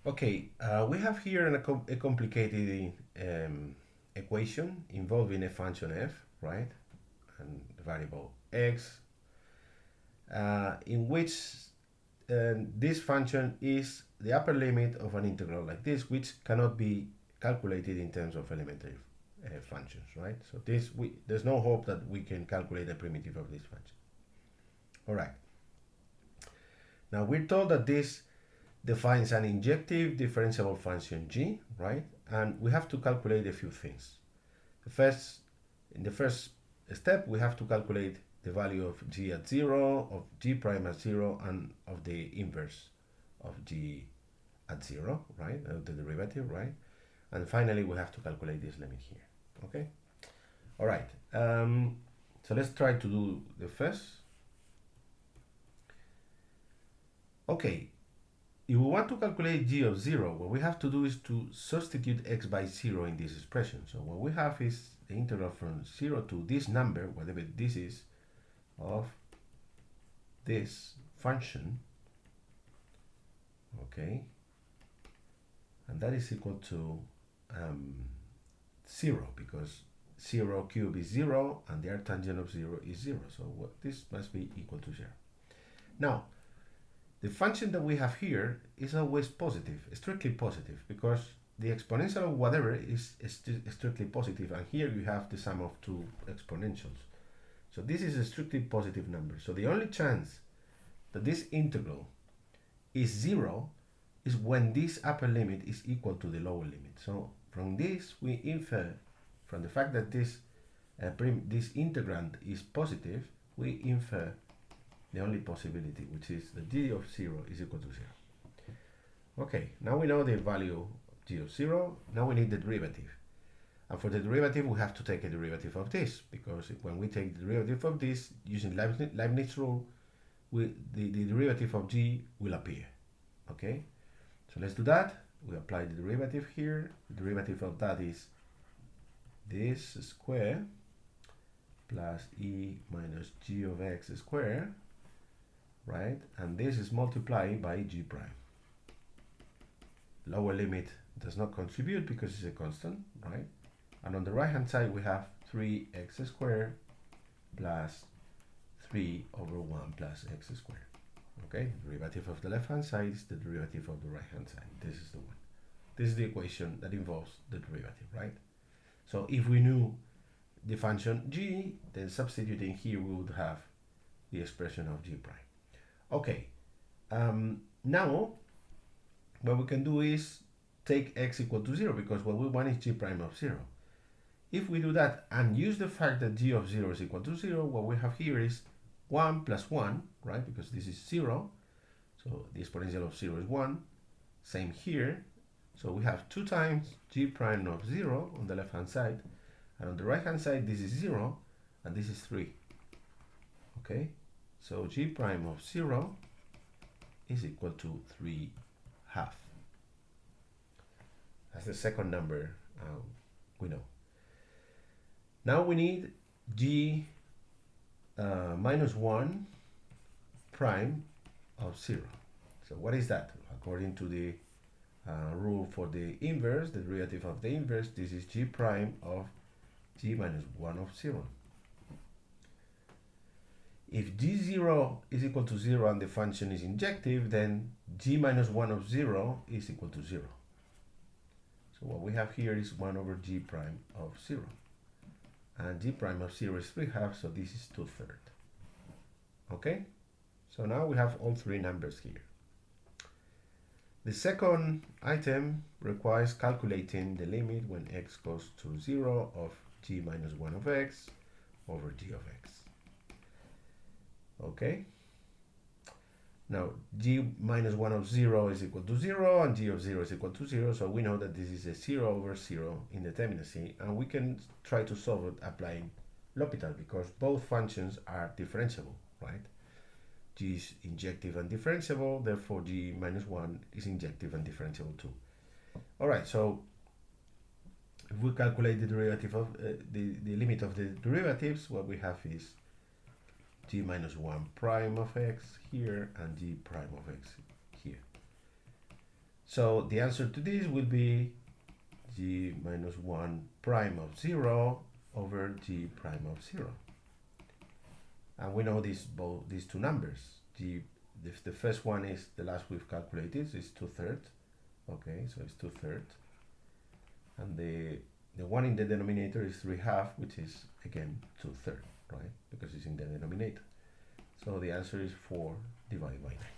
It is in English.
Okay, we have here a complicated equation involving a function f, right, and the variable x, in which this function is the upper limit of an integral like this, which cannot be calculated in terms of elementary functions, right? So there's no hope that we can calculate the primitive of this function. All right. Now we're told that this defines an injective differentiable function g, right? And we have to calculate a few things. In the first step, we have to calculate the value of g at 0, of g prime at 0, and of the inverse of g at 0, right? The derivative, right? And finally, we have to calculate this limit here, okay? All right, so let's try to do the first. Okay, if we want to calculate g of 0, what we have to do is to substitute x by 0 in this expression. So what we have is the integral from 0 to this number, whatever this is, of this function, okay? And that is equal to 0, because 0 cubed is 0, and the arctangent of 0 is 0. So this must be equal to 0. Now, the function that we have here is always positive, strictly positive, because the exponential of whatever is strictly positive, and here you have the sum of two exponentials. So this is a strictly positive number. So the only chance that this integral is 0 is when this upper limit is equal to the lower limit. So from this we infer, from the fact that this integrand is positive, we infer the only possibility, which is that g of 0 is equal to 0. Okay, now we know the value of g of 0. Now we need the derivative. And for the derivative, we have to take a derivative of this, because when we take the derivative of this, using Leibniz rule, the derivative of g will appear. Okay, so let's do that. We apply the derivative here. The derivative of that is this square plus e minus g of x squared, right? And this is multiplied by g prime. Lower limit does not contribute because it's a constant, right? And on the right hand side we have 3x squared plus 3 over 1 plus x squared. Okay, the derivative of the left hand side is the derivative of the right hand side. This is the one. This is the equation that involves the derivative, right? So if we knew the function g, then substituting here we would have the expression of g prime. Okay, now what we can do is take x equal to 0, because what we want is g prime of 0. If we do that and use the fact that g of 0 is equal to 0, what we have here is 1 plus 1, right? Because this is 0, so the exponential of 0 is 1. Same here. So we have 2 times g prime of 0 on the left hand side, and on the right hand side this is 0 and this is 3. Okay, so g prime of 0 is equal to 3/2. That's the second number we know. Now we need g minus 1 prime of 0. So what is that? According to the rule for the inverse, the derivative of the inverse, this is g prime of g minus 1 of 0. If g0 is equal to 0 and the function is injective, then g minus 1 of 0 is equal to 0. So what we have here is 1 over g prime of 0. And g prime of 0 is 3/2, so this is 2/3. Okay? So now we have all three numbers here. The second item requires calculating the limit when x goes to 0 of g minus 1 of x over g of x. Okay? Now, g minus 1 of 0 is equal to 0, and g of 0 is equal to 0, so we know that this is a 0 over 0 indeterminacy, and we can try to solve it applying L'Hopital, because both functions are differentiable, right? G is injective and differentiable, therefore g minus 1 is injective and differentiable too. All right, so if we calculate the derivative of the limit of the derivatives, what we have is g minus 1 prime of x here and g prime of x here. So the answer to this will be g minus 1 prime of 0 over g prime of 0. And we know these two numbers. The first one is the last we've calculated, so it's 2/3. Okay, so it's 2/3. And the one in the denominator is 3/2, which is again 2/3, right? Because it's in the denominator. So the answer is 4 divided by 9.